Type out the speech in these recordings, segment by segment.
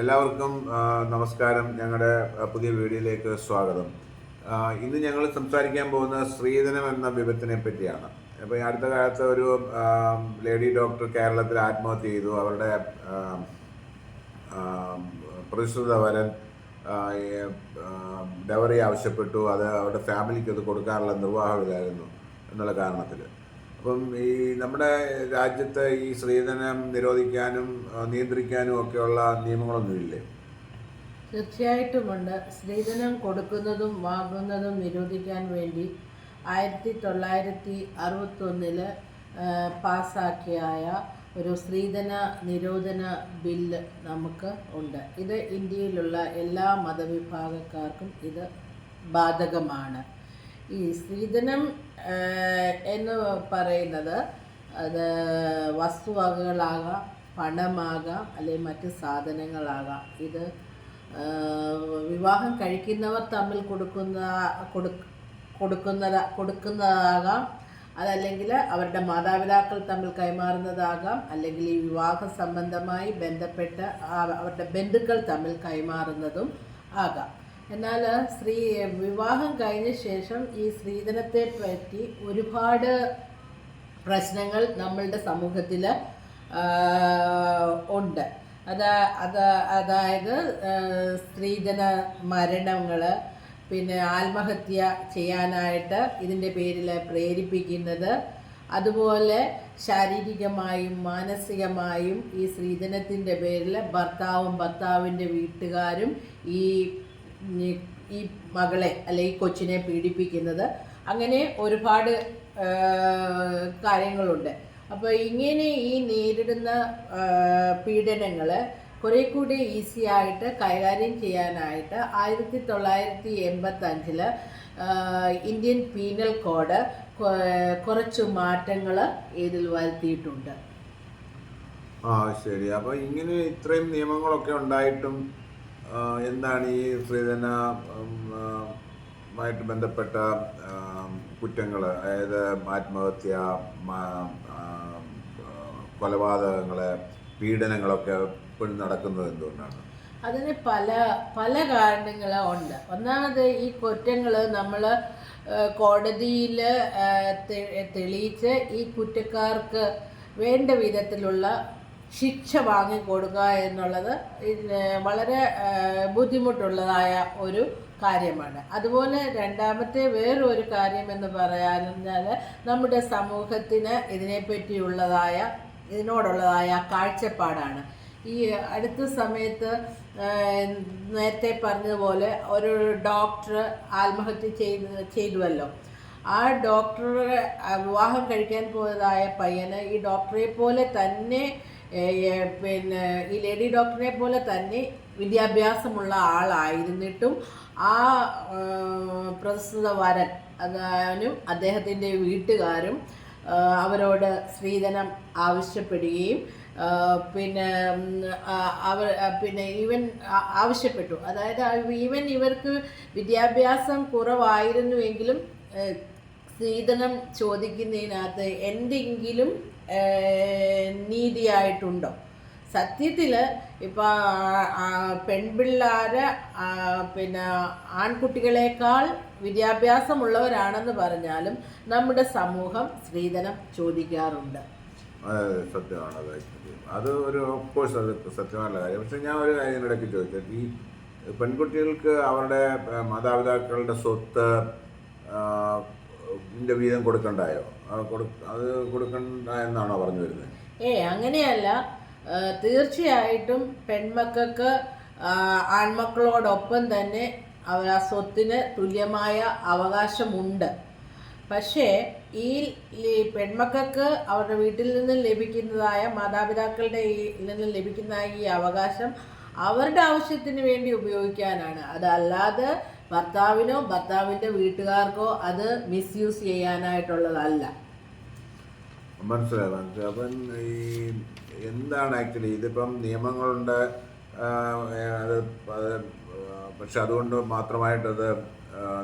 എല്ലാവർക്കും നമസ്കാരം. ഞങ്ങളുടെ പുതിയ വീഡിയോയിലേക്ക് സ്വാഗതം. ഇന്ന് ഞങ്ങൾ സംസാരിക്കാൻ പോകുന്നത് സ്ത്രീധനം എന്ന വിപത്തിനെ പറ്റിയാണ്. അപ്പോൾ ഈ അടുത്ത കാലത്ത് ഒരു ലേഡി ഡോക്ടർ കേരളത്തിൽ ആത്മഹത്യ ചെയ്തു. അവരുടെ പ്രതിശ്രുത വരൻ ഡവറി ആവശ്യപ്പെട്ടു. അത് അവരുടെ ഫാമിലിക്ക് അത് കൊടുക്കാനുള്ള നിർവാഹമില്ലായിരുന്നു എന്നുള്ള കാരണത്തിൽ. അപ്പം ഈ നമ്മുടെ രാജ്യത്ത് ഈ സ്ത്രീധനം നിരോധിക്കാനും നിയന്ത്രിക്കാനും ഒക്കെയുള്ള നിയമങ്ങളൊന്നുമില്ലേ? തീർച്ചയായിട്ടുമുണ്ട്. സ്ത്രീധനം കൊടുക്കുന്നതും വാങ്ങുന്നതും നിരോധിക്കാൻ വേണ്ടി 1961 പാസ്സാക്കിയായ ഒരു സ്ത്രീധന നിരോധന ബില്ല് നമുക്ക് ഉണ്ട്. ഇത് ഇന്ത്യയിലുള്ള എല്ലാ മതവിഭാഗക്കാർക്കും ഇത് ബാധകമാണ്. ഈ സ്ത്രീധനം എന്ന് പറയുന്നത് അത് വസ്തുവകകളാകാം, പണമാകാം, അല്ലെങ്കിൽ മറ്റ് സാധനങ്ങളാകാം. ഇത് വിവാഹം കഴിക്കുന്നവർ തമ്മിൽ കൊടുക്കുന്നതാകാം, അതല്ലെങ്കിൽ അവരുടെ മാതാപിതാക്കൾ തമ്മിൽ കൈമാറുന്നതാകാം, അല്ലെങ്കിൽ ഈ വിവാഹ സംബന്ധമായി ബന്ധപ്പെട്ട അവരുടെ ബന്ധുക്കൾ തമ്മിൽ കൈമാറുന്നതും ആകാം. എന്നാൽ വിവാഹം കഴിഞ്ഞ ശേഷം ഈ സ്ത്രീധനത്തെ പറ്റി ഒരുപാട് പ്രശ്നങ്ങൾ നമ്മളുടെ സമൂഹത്തിൽ ഉണ്ട്. അതായത് സ്ത്രീധന മരണങ്ങൾ, പിന്നെ ആത്മഹത്യ ചെയ്യാനായിട്ട് ഇതിൻ്റെ പേരിൽ പ്രേരിപ്പിക്കുന്നത്, അതുപോലെ ശാരീരികമായും മാനസികമായും ഈ സ്ത്രീധനത്തിൻ്റെ പേരിൽ ഭർത്താവിൻ്റെ വീട്ടുകാരും ഈ മകളെ അല്ലെങ്കിൽ കൊച്ചിനെ പീഡിപ്പിക്കുന്നത്, അങ്ങനെ ഒരുപാട് കാര്യങ്ങളുണ്ട്. അപ്പോൾ ഇങ്ങനെ ഈ നേരിടുന്ന പീഡനങ്ങൾ കുറേ കൂടി ഈസി ആയിട്ട് കൈകാര്യം ചെയ്യാനായിട്ട് 1985 ഇന്ത്യൻ പീനൽ കോഡ് കുറച്ച് മാറ്റങ്ങൾ ഇതിൽ വരുത്തിയിട്ടുണ്ട്. ശരി. അപ്പോൾ ഇങ്ങനെ ഇത്രയും നിയമങ്ങളൊക്കെ ഉണ്ടായിട്ടും എന്താണ് ഈ സ്ത്രീധനമായിട്ട് ബന്ധപ്പെട്ട കുറ്റങ്ങൾ, അതായത് ആത്മഹത്യ, കൊലപാതകങ്ങൾ, പീഡനങ്ങളൊക്കെ ഇപ്പോഴും നടക്കുന്നത് എന്തുകൊണ്ടാണ്? അതിന് പല പല കാരണങ്ങളുണ്ട്. ഒന്നാമത് ഈ കുറ്റങ്ങൾ നമ്മൾ കോടതിയിൽ തെളിയിച്ച് ഈ കുറ്റക്കാർക്ക് വേണ്ട വിധത്തിലുള്ള ശിക്ഷ വാങ്ങിക്കൊടുക്കുക എന്നുള്ളത് വളരെ ബുദ്ധിമുട്ടുള്ളതായ ഒരു കാര്യമാണ്. അതുപോലെ രണ്ടാമത്തെ വേറൊരു കാര്യം എന്ന് പറഞ്ഞാൽ നമ്മുടെ സമൂഹത്തിന് ഇതിനോടുള്ളതായ കാഴ്ചപ്പാടാണ്. ഈ അടുത്ത സമയത്ത് നേരത്തെ പറഞ്ഞതുപോലെ ഒരു ഡോക്ടർ ആത്മഹത്യ ചെയ്തുവല്ലോ. ആ ഡോക്ടറെ വിവാഹം കഴിക്കാൻ പോയതായ പയ്യന് ഈ ഡോക്ടറെ പോലെ തന്നെ, പിന്നെ ഈ ലേഡി ഡോക്ടറെ പോലെ തന്നെ വിദ്യാഭ്യാസമുള്ള ആളായിരുന്നിട്ടും ആ പ്രസ്തുത വരൻ അതാനും അദ്ദേഹത്തിൻ്റെ വീട്ടുകാരും അവരോട് സ്ത്രീധനം ആവശ്യപ്പെടുകയും പിന്നെ ഈവൻ ആവശ്യപ്പെട്ടു. അതായത് ഈവൻ ഇവർക്ക് വിദ്യാഭ്യാസം കുറവായിരുന്നുവെങ്കിലും സ്ത്രീധനം ചോദിക്കുന്നതിനകത്ത് എന്തെങ്കിലും നീതിയായിട്ടുണ്ടോ? സത്യത്തിൽ ഇപ്പോൾ പെൺപിള്ളേർ പിന്നെ ആൺകുട്ടികളെക്കാൾ വിദ്യാഭ്യാസമുള്ളവരാണെന്ന് പറഞ്ഞാലും നമ്മുടെ സമൂഹം സ്ത്രീധനം ചോദിക്കാറുണ്ട്. സത്യമാണ്. അത് ഒരു ഓഫ്കോഴ്സ് അത് സത്യമായ കാര്യം. പക്ഷെ ഞാൻ ഒരു കാര്യം ഇടയ്ക്ക് ചോദിച്ചത്, ഈ പെൺകുട്ടികൾക്ക് അവരുടെ മാതാപിതാക്കളുടെ സ്വത്ത് വീതം കൊടുക്കണ്ടായോ? അത് കൊടുക്കണ്ട എന്നാണോ പറഞ്ഞു വരുന്നത്? അങ്ങനെയല്ല. തീർച്ചയായിട്ടും പെൺമക്കൾക്ക് ആൺമക്കളോടൊപ്പം തന്നെ അവർ ആ സ്വത്തിന് തുല്യമായ അവകാശമുണ്ട്. പക്ഷേ ഈ പെൺമക്കൾക്ക് അവരുടെ വീട്ടിൽ നിന്ന് ലഭിക്കുന്നതായ മാതാപിതാക്കളുടെ നിന്ന് ലഭിക്കുന്ന ഈ അവകാശം അവരുടെ ആവശ്യത്തിന് വേണ്ടി ഉപയോഗിക്കാനാണ്. അതല്ലാതെ ഭർത്താവിൻ്റെ വീട്ടുകാർക്കോ അത് മിസ്യൂസ് ചെയ്യാനായിട്ടുള്ളതല്ല. മനസ്സിലായി. അപ്പം ഈ എന്താണ് ആക്ച്വലി ഇതിപ്പം നിയമങ്ങളുണ്ട്, അത് പക്ഷെ അതുകൊണ്ട് മാത്രമായിട്ടത്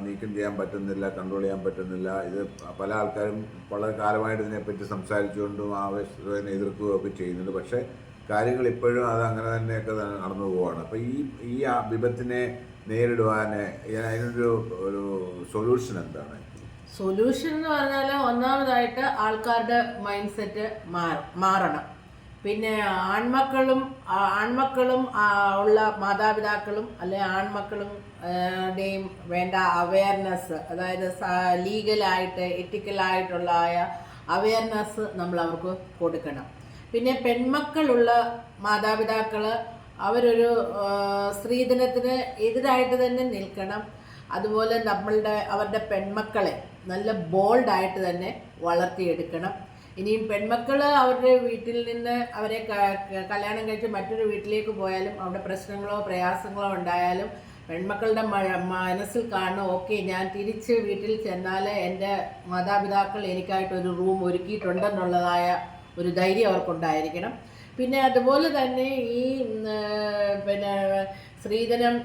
നീക്കം ചെയ്യാൻ പറ്റുന്നില്ല, കൺട്രോൾ ചെയ്യാൻ പറ്റുന്നില്ല. ഇത് പല ആൾക്കാരും വളരെ കാലമായിട്ട് ഇതിനെപ്പറ്റി സംസാരിച്ചുകൊണ്ടും ആവേശത്തിനെ എതിർക്കുകയും ഒക്കെ ചെയ്യുന്നുണ്ട്. പക്ഷേ കാര്യങ്ങൾ ഇപ്പോഴും അത് അങ്ങനെ തന്നെയൊക്കെ നടന്നു പോവുകയാണ്. അപ്പോൾ ഈ വിപത്തിനെ നേരിടുവാൻ അതിനൊരു ഒരു സൊല്യൂഷൻ എന്താണ്? സൊല്യൂഷൻ എന്ന് പറഞ്ഞാൽ ഒന്നാമതായിട്ട് ആൾക്കാരുടെ മൈൻഡ് സെറ്റ് മാറണം. പിന്നെ ആൺമക്കളും ഉള്ള മാതാപിതാക്കളും അല്ലെ ആൺമക്കളും ടെയും വേണ്ട അവയർനെസ്, അതായത് ലീഗലായിട്ട് എത്തിക്കലായിട്ടുള്ള അവയർനെസ് നമ്മൾ അവർക്ക് കൊടുക്കണം. പിന്നെ പെൺമക്കളുള്ള മാതാപിതാക്കൾ അവരൊരു സ്ത്രീധനത്തിന് എതിരായിട്ട് തന്നെ നിൽക്കണം. അതുപോലെ അവരുടെ പെൺമക്കളെ നല്ല ബോൾഡായിട്ട് തന്നെ വളർത്തിയെടുക്കണം. ഇനിയും പെൺമക്കൾ അവരുടെ വീട്ടിൽ നിന്ന് അവരെ കല്യാണം കഴിച്ച് മറ്റൊരു വീട്ടിലേക്ക് പോയാലും അവിടെ പ്രശ്നങ്ങളോ പ്രയാസങ്ങളോ ഉണ്ടായാലും പെൺമക്കളുടെ മനസ്സിൽ കാണും, ഓക്കെ, ഞാൻ തിരിച്ച് വീട്ടിൽ ചെന്നാൽ എൻ്റെ മാതാപിതാക്കൾ എനിക്കായിട്ടൊരു റൂം ഒരുക്കിയിട്ടുണ്ടെന്നുള്ളതായ ഒരു ധൈര്യം അവർക്കുണ്ടായിരിക്കണം. പിന്നെ അതുപോലെ തന്നെ ഈ പിന്നെ സ്ത്രീധനം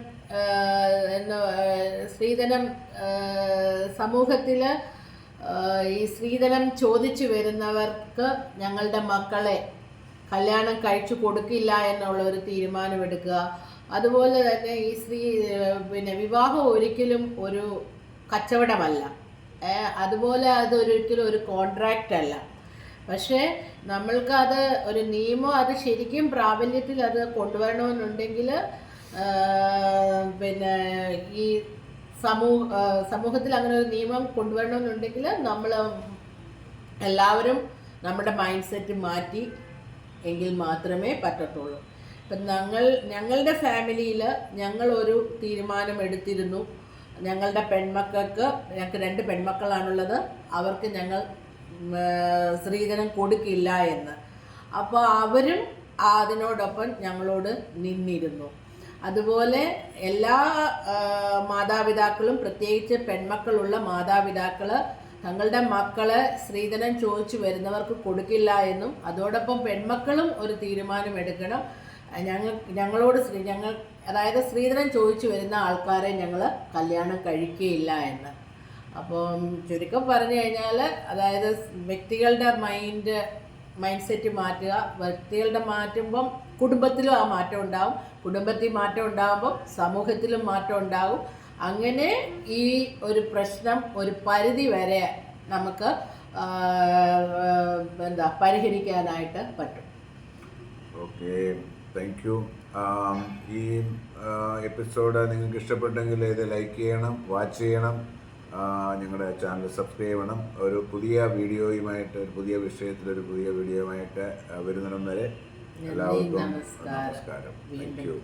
സമൂഹത്തിൽ ഈ സ്ത്രീധനം ചോദിച്ചു വരുന്നവർക്ക് ഞങ്ങളുടെ മക്കളെ കല്യാണം കഴിച്ചു കൊടുക്കില്ല എന്നുള്ള ഒരു തീരുമാനമെടുക്കുക. അതുപോലെ തന്നെ ഈ വിവാഹം ഒരിക്കലും ഒരു കച്ചവടമല്ല, അതുപോലെ അതൊരിക്കലും ഒരു കോൺട്രാക്റ്റ് അല്ല. പക്ഷേ നമ്മൾക്കത് ഒരു നിയമം അത് ശരിക്കും പ്രാബല്യത്തിൽ അത് കൊണ്ടുവരണമെന്നുണ്ടെങ്കിൽ പിന്നെ ഈ സമൂഹത്തിൽ അങ്ങനെ ഒരു നിയമം കൊണ്ടുവരണമെന്നുണ്ടെങ്കിൽ നമ്മൾ എല്ലാവരും നമ്മുടെ മൈൻഡ് സെറ്റ് മാറ്റി എങ്കിൽ മാത്രമേ പറ്റത്തുള്ളൂ. ഇപ്പം ഞങ്ങളുടെ ഫാമിലിയിൽ ഞങ്ങളൊരു തീരുമാനം എടുത്തിരുന്നു. ഞങ്ങളുടെ പെൺമക്കൾക്ക്, ഞങ്ങൾക്ക് 2 പെൺമക്കളാണുള്ളത്, അവർക്ക് ഞങ്ങൾ സ്ത്രീധനം കൊടുക്കില്ല എന്ന്. അപ്പോൾ അവരും അതിനോടൊപ്പം ഞങ്ങളോട് നിന്നിരുന്നു. അതുപോലെ എല്ലാ മാതാപിതാക്കളും, പ്രത്യേകിച്ച് പെൺമക്കളുള്ള മാതാപിതാക്കൾ, തങ്ങളുടെ മക്കളെ സ്ത്രീധനം ചോദിച്ചു വരുന്നവർക്ക് കൊടുക്കില്ല എന്നും അതോടൊപ്പം പെൺമക്കളും ഒരു തീരുമാനമെടുക്കണം, ഞങ്ങളോട് അതായത് സ്ത്രീധനം ചോദിച്ചു വരുന്ന ആൾക്കാരെ ഞങ്ങൾ കല്യാണം കഴിക്കുകയില്ല എന്ന്. അപ്പം ചുരുക്കം പറഞ്ഞു കഴിഞ്ഞാൽ, അതായത് വ്യക്തികളുടെ മൈൻഡ് സെറ്റ് മാറ്റുക. വ്യക്തികളുടെ മാറ്റുമ്പം കുടുംബത്തിലും ആ മാറ്റം ഉണ്ടാകും, കുടുംബത്തിൽ മാറ്റം ഉണ്ടാകുമ്പം സമൂഹത്തിലും മാറ്റം ഉണ്ടാകും. അങ്ങനെ ഈ ഒരു പ്രശ്നം ഒരു പരിധി വരെ നമുക്ക് പരിഹരിക്കാനായിട്ട് പറ്റും. Okay, thank you. ഈ എപ്പിസോഡ് നിങ്ങൾക്ക് ഇഷ്ടപ്പെട്ടെങ്കിൽ ഇത് ലൈക്ക് ചെയ്യണം, വാച്ച് ചെയ്യണം, ഞങ്ങളുടെ ചാനൽ സബ്സ്ക്രൈബ് ചെയ്യണം. ഒരു പുതിയ വീഡിയോയുമായിട്ട്, ഒരു പുതിയ വിഷയത്തിൽ ഒരു പുതിയ വീഡിയോയുമായിട്ട് വരുന്നിടം വരെ എല്ലാവർക്കും നമസ്കാരം. Thank you.